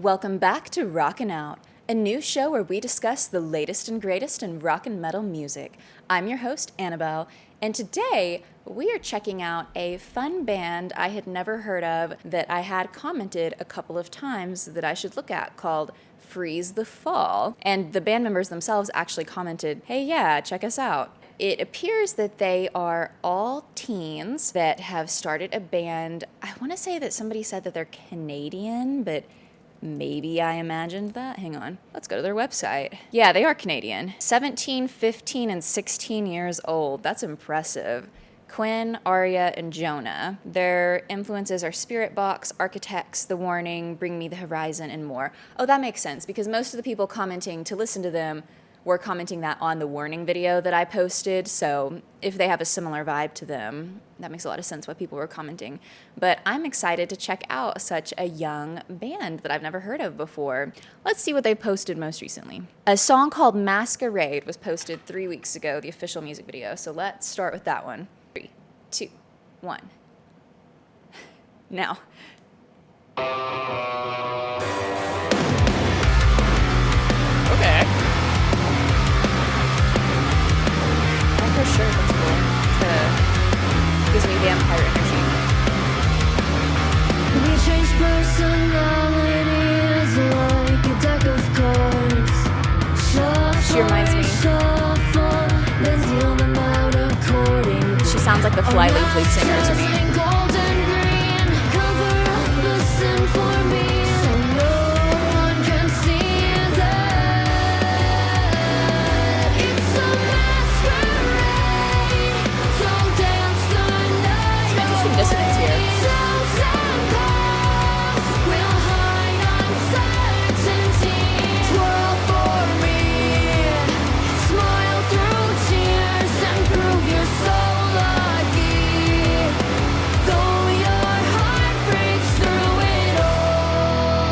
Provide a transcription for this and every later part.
Welcome back to Rockin Out, a new show where we discuss the latest and greatest in rock and metal music. I'm your host, Annabelle, and today we are checking out a fun band I had never heard of that I had commented a couple of times that I should look at called Freeze the Fall. And the band members themselves actually commented, hey, yeah, check us out. It appears that they are all teens that have started a band. I want to say that somebody said that they're Canadian, but maybe I imagined that. Hang on. Let's go to their website. Yeah, they are Canadian. 17, 15, and 16 years old. That's impressive. Quinn, Arya, and Jonah. Their influences are Spirit Box, Architects, The Warning, Bring Me the Horizon, and more. Oh, that makes sense, because most of the people commenting to listen to them were commenting that on the Warning video that I posted, so if they have a similar vibe to them, that makes a lot of sense why people were commenting. But I'm excited to check out such a young band that I've never heard of before. Let's see what they posted most recently. A song called Masquerade was posted 3 weeks ago, the official music video, so let's start with that one. 3, 2, 1. Now. Okay. For sure, that's cool. Gives me vampire energy. We change personalities like a deck of cards. She reminds me. She sounds like the Flyleaf lead singer to me. Dissonance here.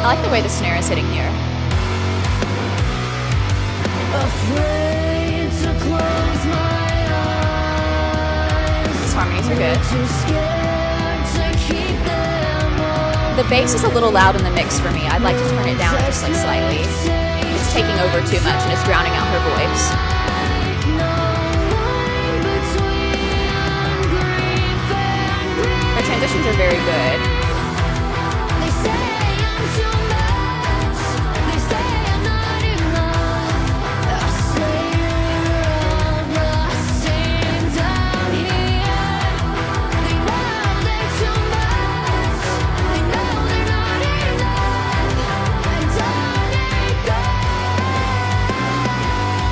I like the way the snare is hitting here. Afraid to close my eyes. These harmonies are good. Too scared to keep them all. The bass is a little loud in the mix for me. I'd like to turn it down just like slightly. It's taking over too much and it's drowning out her voice. Her transitions are very good. They say I'm too much. They say I'm not enough. I say I'm rusting down here. They know they're too much. They know they're not enough. And on it goes.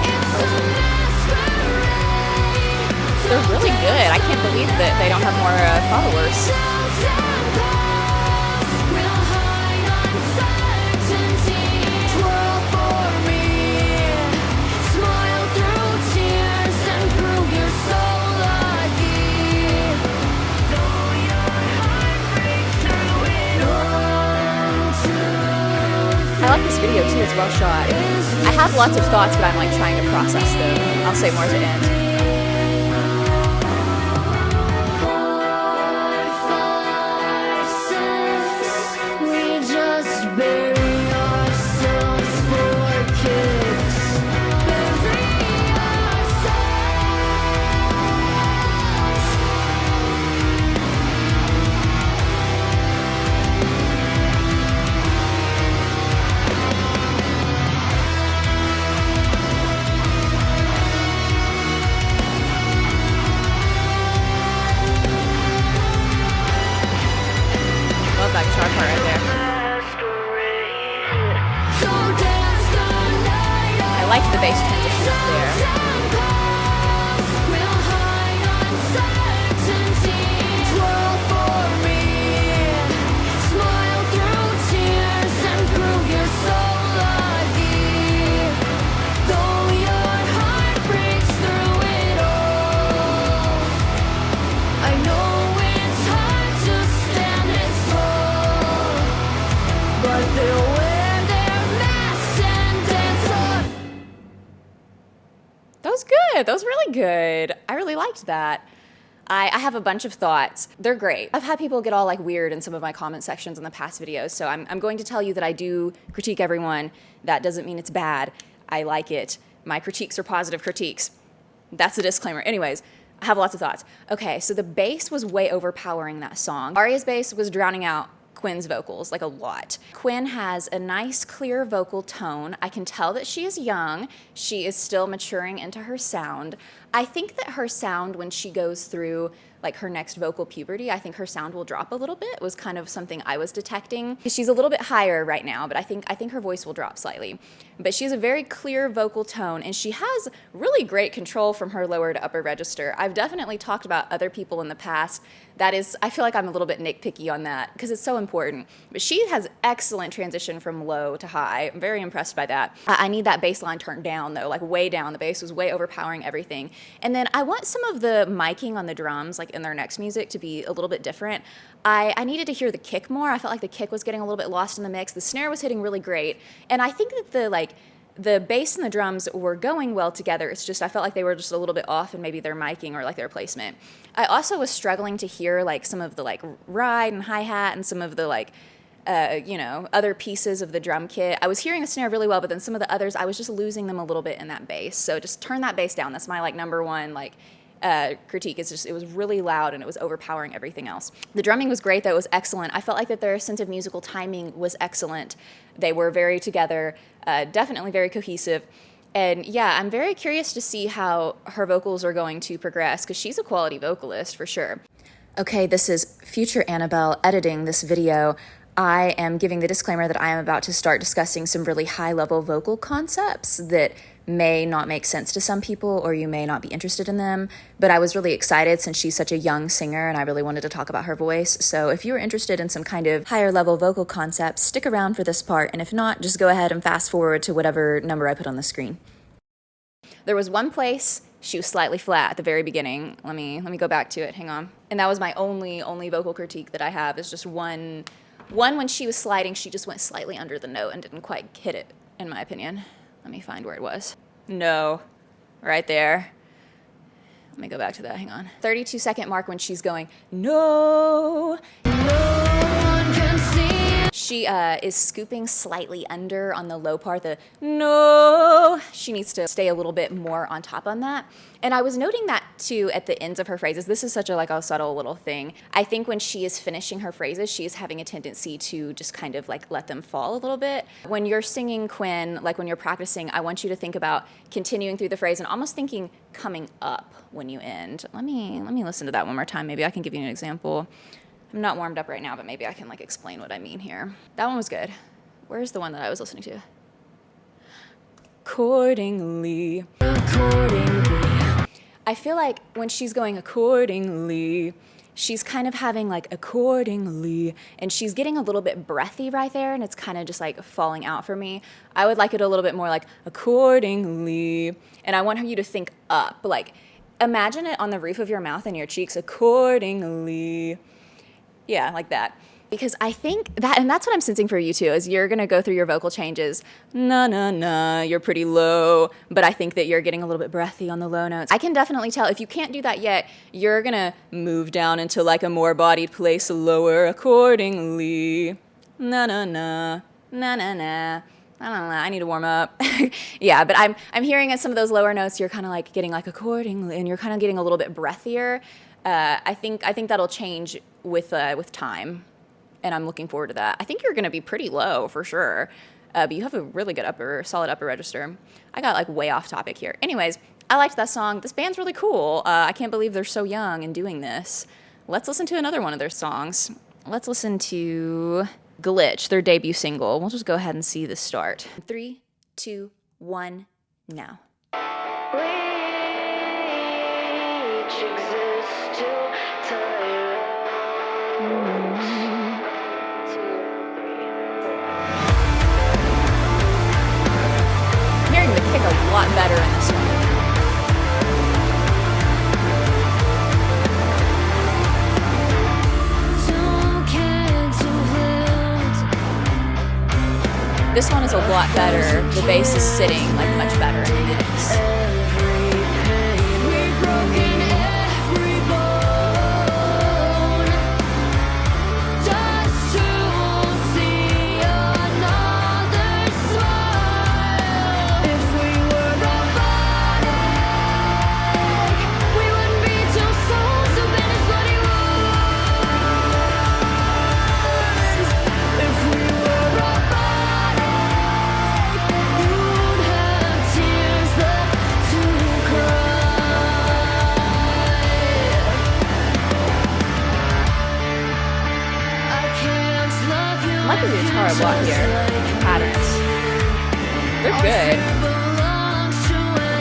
It's a masquerade. They're really good. I can't believe that they don't have more followers. I like this video too, it's well shot. I have lots of thoughts, but I'm like trying to process them. I'll say more at the end. That guitar part right there. I like the bass transition up there. That was good. That was really good. I really liked that. I have a bunch of thoughts. They're great. I've had people get all like weird in some of my comment sections in the past videos, so I'm going to tell you that I do critique everyone. That doesn't mean it's bad. I like it. My critiques are positive critiques. That's the disclaimer. Anyways, I have lots of thoughts. Okay, so the bass was way overpowering that song. Aria's bass was drowning out Quinn's vocals, like a lot. Quinn has a nice, clear vocal tone. I can tell that she is young. She is still maturing into her sound. I think that her sound, when she goes through like her next vocal puberty, I think her sound will drop a little bit, was kind of something I was detecting. She's a little bit higher right now, but I think her voice will drop slightly. But she has a very clear vocal tone, and she has really great control from her lower to upper register. I've definitely talked about other people in the past. That is, I feel like I'm a little bit nitpicky on that because it's so important. But she has excellent transition from low to high. I'm very impressed by that. I need that bass line turned down though, like way down. The bass was way overpowering everything. And then I want some of the miking on the drums, like in their next music, to be a little bit different. I needed to hear the kick more. I felt like the kick was getting a little bit lost in the mix. The snare was hitting really great. And I think that the bass and the drums were going well together. It's just I felt like they were just a little bit off in maybe their miking or like their placement. I also was struggling to hear like some of the like ride and hi-hat and some of the like other pieces of the drum kit. I was hearing the snare really well, but then some of the others, I was just losing them a little bit in that bass. So just turn that bass down. That's my like number one critique. It's just, it was really loud and it was overpowering everything else. The drumming was great though. It was excellent. I felt like that their sense of musical timing was excellent. They were very together, definitely very cohesive. And yeah, I'm very curious to see how her vocals are going to progress because she's a quality vocalist for sure. Okay, this is future Annabelle editing this video. I am giving the disclaimer that I am about to start discussing some really high-level vocal concepts that may not make sense to some people or you may not be interested in them, but I was really excited since she's such a young singer and I really wanted to talk about her voice. So if you're interested in some kind of higher-level vocal concepts, stick around for this part, and if not, just go ahead and fast forward to whatever number I put on the screen. There was one place she was slightly flat at the very beginning. Let me go back to it. Hang on. And that was my only vocal critique that I have, is just one when she was sliding, she just went slightly under the note and didn't quite hit it, in my opinion. Let me find where it was. No, right there. Let me go back to that, hang on. 32-second mark when she's going, no. She is scooping slightly under on the low part, the no. She needs to stay a little bit more on top on that. And I was noting that too at the ends of her phrases. This is such a subtle little thing. I think when she is finishing her phrases, she is having a tendency to just kind of like let them fall a little bit. When you're singing, Quinn, like when you're practicing, I want you to think about continuing through the phrase and almost thinking coming up when you end. Let me listen to that one more time. Maybe I can give you an example. I'm not warmed up right now, but maybe I can like explain what I mean here. That one was good. Where's the one that I was listening to? Accordingly. I feel like when she's going accordingly, she's kind of having like accordingly, and she's getting a little bit breathy right there, and it's kind of just like falling out for me. I would like it a little bit more like accordingly, and I want you to think up, like imagine it on the roof of your mouth and your cheeks, accordingly. Yeah, like that. Because I think that, and that's what I'm sensing for you too, is you're going to go through your vocal changes. You're pretty low, but I think that you're getting a little bit breathy on the low notes. I can definitely tell. If you can't do that yet, you're going to move down into like a more bodied place, lower accordingly. I don't know, I need to warm up. Yeah, but I'm hearing at some of those lower notes, you're kind of like getting like accordingly, and you're kind of getting a little bit breathier. I think that'll change with time, and I'm looking forward to that. I think you're going to be pretty low for sure, but you have a really good solid upper register. I got like way off topic here. Anyways, I liked that song. This band's really cool. I can't believe they're so young and doing this. Let's listen to another one of their songs. Let's listen to Glitch, their debut single. We'll just go ahead and see the start. 3, 2, 1, now. I'm hearing the kick a lot better in this one. This one is a lot better. The bass is sitting like much better in the mix.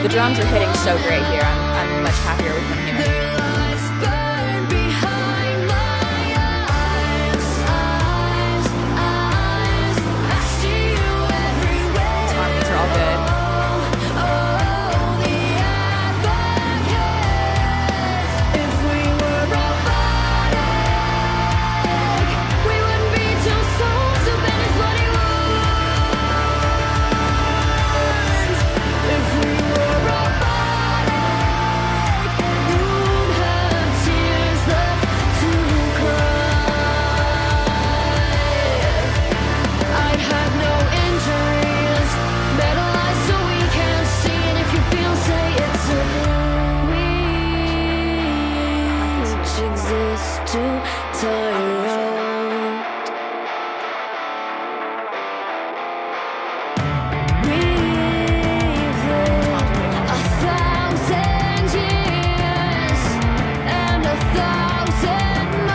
The drums are hitting so great here. I'm much happier with them here. Their lights burn behind my eyes. I see you everywhere. These harmonies are all good. The advocate. If we were robotic, we wouldn't be two souls who bend his bloody wounds. If we were robotic, you'd have tears left to cry. I'd have no injuries, metalized so we can't see. And if you feel, say it's a which exists to tire out. We've lived 1,000 years and 1,000 more.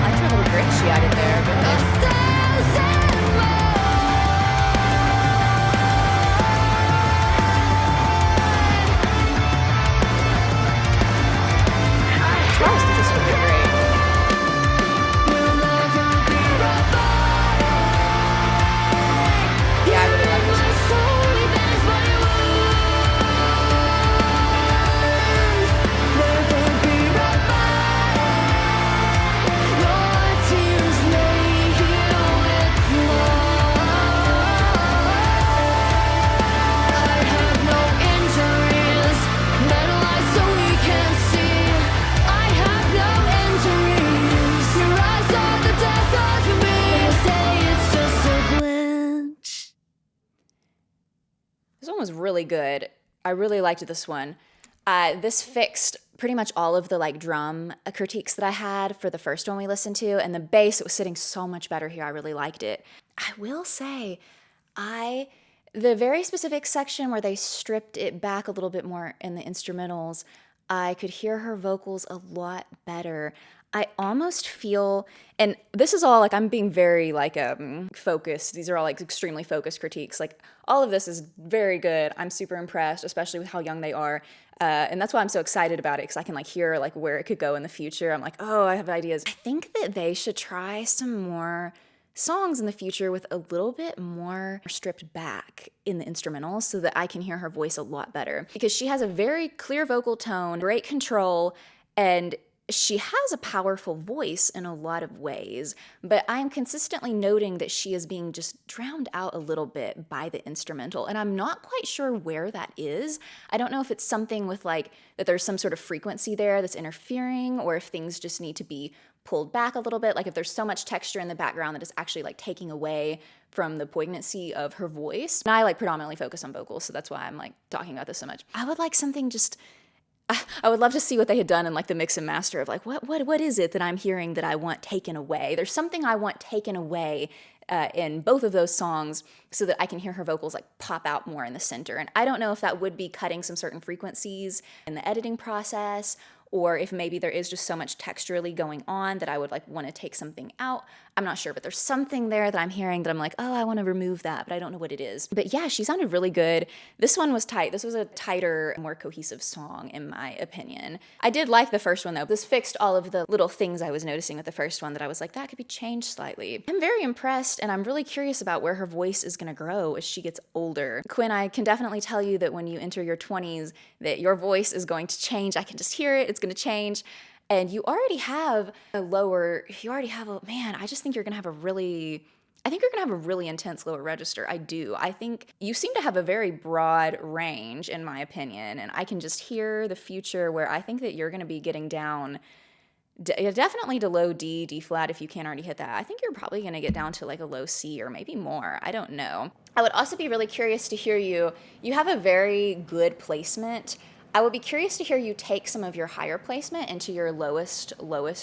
I tried a little great she added there, but 1,000 more. Travis did this a bit great. We'll never be robotic. Yeah, I really like this one. Slowly bends by your wounds. Never be robotic. Your tears may heal with love. I have no injuries, metalized so we can't see. I have no injuries. Your eyes are the death of me. Say it's just a glitch. This one was really good. I really liked this one. This fixed pretty much all of the like drum critiques that I had for the first one we listened to, and the bass, it was sitting so much better here. I really liked it. I will say, the very specific section where they stripped it back a little bit more in the instrumentals, I could hear her vocals a lot better. I almost feel, and this is all like I'm being very like focused. These are all like extremely focused critiques. Like all of this is very good. I'm super impressed, especially with how young they are, and that's why I'm so excited about it because I can like hear like where it could go in the future. I'm like, oh, I have ideas. I think that they should try some more songs in the future with a little bit more stripped back in the instrumentals so that I can hear her voice a lot better because she has a very clear vocal tone, great control, and she has a powerful voice in a lot of ways, but I'm consistently noting that she is being just drowned out a little bit by the instrumental, and I'm not quite sure where that is. I don't know if it's something with like that there's some sort of frequency there that's interfering, or if things just need to be pulled back a little bit, like if there's so much texture in the background that is actually like taking away from the poignancy of her voice. And I like predominantly focus on vocals, so that's why I'm like talking about this so much. I would like something just I would love to see what they had done in like the mix and master of like what is it that I'm hearing that I want taken away. There's something I want taken away in both of those songs so that I can hear her vocals like pop out more in the center. And I don't know if that would be cutting some certain frequencies in the editing process, or if maybe there is just so much texturally going on that I would like want to take something out. I'm not sure, but there's something there that I'm hearing that I'm like, oh, I want to remove that, but I don't know what it is. But yeah, she sounded really good. This one was tight. This was a tighter, more cohesive song, in my opinion. I did like the first one, though. This fixed all of the little things I was noticing with the first one that I was like, that could be changed slightly. I'm very impressed, and I'm really curious about where her voice is going to grow as she gets older. Quinn, I can definitely tell you that when you enter your 20s, that your voice is going to change. I can just hear it. It's going to change. And you already have man, I just think you're going to have a really intense lower register. I do. I think you seem to have a very broad range, in my opinion, and I can just hear the future where I think that you're going to be getting down definitely to low D, D flat if you can't already hit that. I think you're probably going to get down to like a low C or maybe more. I don't know. I would also be really curious to hear you. You have a very good placement. I would be curious to hear you take some of your higher placement into your lowest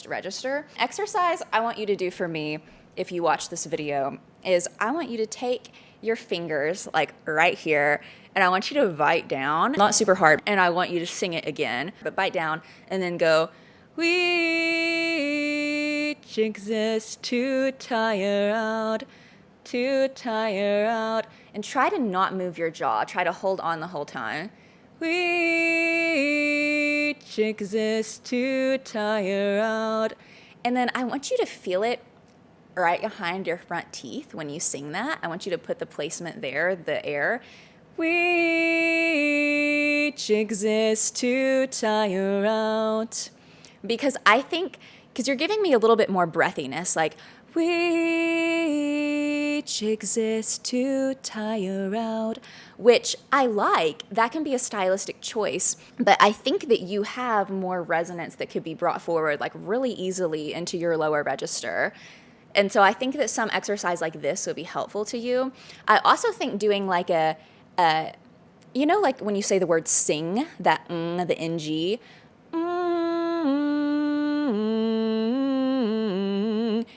register. Exercise I want you to do for me, if you watch this video, is I want you to take your fingers like right here, and I want you to bite down, not super hard, and I want you to sing it again, but bite down and then go, we exist to tire out, to tire out. And try to not move your jaw. Try to hold on the whole time. We each exist to tire out. And then I want you to feel it right behind your front teeth when you sing that. I want you to put the placement there, the air. We each exist to tire out. Because I think, because you're giving me a little bit more breathiness, like, we each exist to tire out, which I like. That can be a stylistic choice, but I think that you have more resonance that could be brought forward like really easily into your lower register. And so I think that some exercise like this would be helpful to you. I also think doing like you know, like when you say the word sing, that the ng,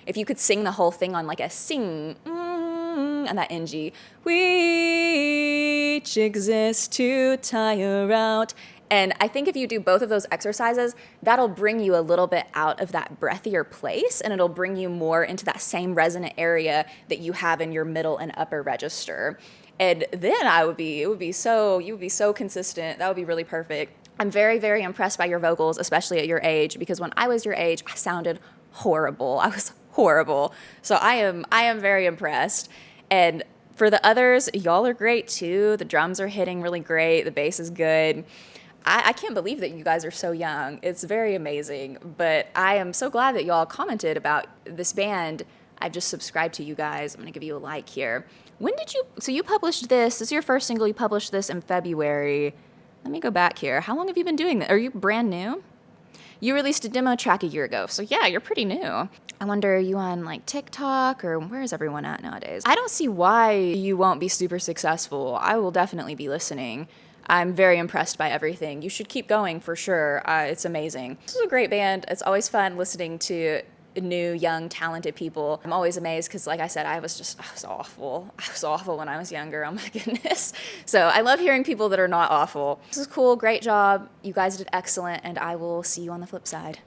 if you could sing the whole thing on like a sing, and that ng, we each exist to tire out. And I think if you do both of those exercises, that'll bring you a little bit out of that breathier place, and it'll bring you more into that same resonant area that you have in your middle and upper register. And then you would be so consistent. That would be really perfect. I'm very, very impressed by your vocals, especially at your age, because when I was your age, I sounded horrible. I was horrible. So I am very impressed. And for the others, y'all are great too. The drums are hitting really great. The bass is good. I can't believe that you guys are so young. It's very amazing. But I am so glad that y'all commented about this band. I've just subscribed to you guys. I'm going to give you a like here. So you published this. This is your first single. You published this in February. Let me go back here. How long have you been doing that? Are you brand new? You released a demo track a year ago. So yeah, you're pretty new. I wonder, are you on like TikTok or where is everyone at nowadays? I don't see why you won't be super successful. I will definitely be listening. I'm very impressed by everything. You should keep going for sure. It's amazing. This is a great band. It's always fun listening to new, young, talented people. I'm always amazed because, like I said, I was awful. I was awful when I was younger. Oh my goodness. So I love hearing people that are not awful. This is cool. Great job. You guys did excellent, and I will see you on the flip side.